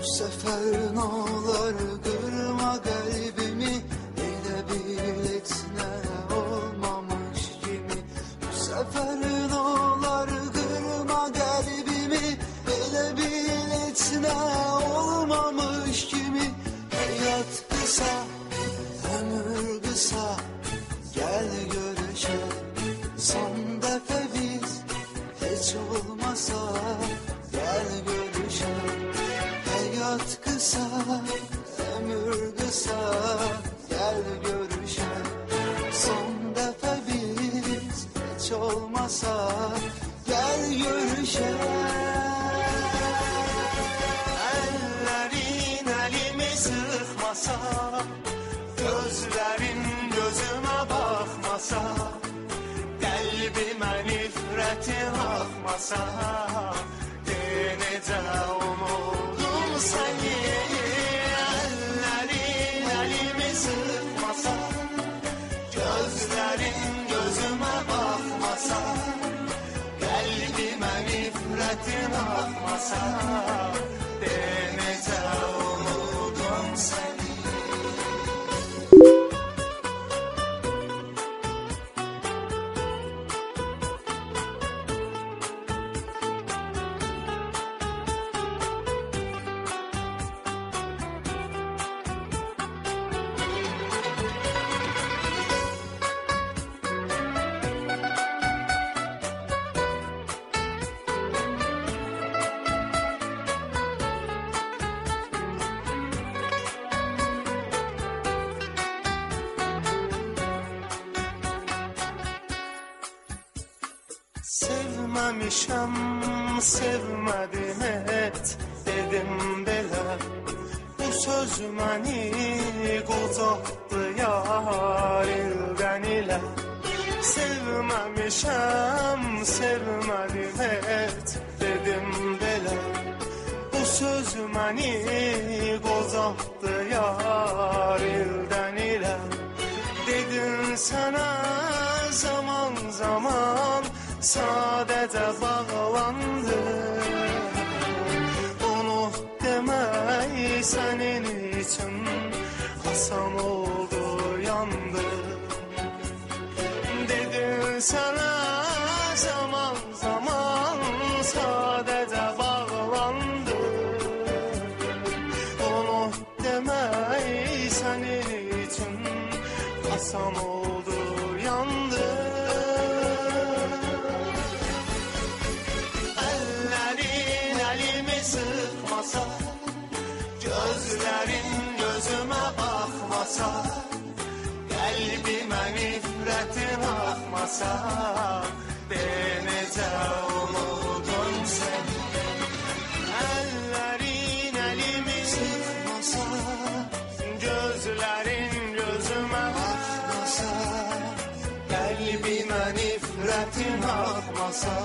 Bu sefer n'olar kırma kalbimi, elə bil etnə olmamış kimi. Bu sefer n'olar kırma kalbimi, elə bil etnə olmamış kimi. Hayat kısa, ömür kısa, gel görüşelim son defa biz, hiç olmasa gel görüşelim. Hayat kısa, ömür kısa, gel görüşelim son defa biz, hiç olmasa gel görüşelim. Ellerin elimi sıkmasa, gözlerin gözüme bakmasa, kalbime nifretin akmasa, denece umudum seni. Ellerin elimi sıkmasa, gözlerin gözüme bakmasa, kalbime nifretin akmasa, denece umudum seni. Sevmemişem, sevmedim et dedim belə. Bu söz məni qocaqdı yar ildən ilə. Sevmemişem, sevmedim et dedim belə. Bu söz məni qocaqdı yar ildən ilə. Dedin sənə zaman zaman sadece bağlandı. Unut demək senin için asan oldu, yandı. Dedim sana zaman zaman sadece bağlandı. Unut demək senin için asan oldu, yandı. Sıkmasa, gözlerin gözüme bakmasa, kalbime nifretin akmasa, denece umudun sen. Ellerin elimi sıkmasa, gözlerin gözüme bakmasa, kalbime nifretin akmasa,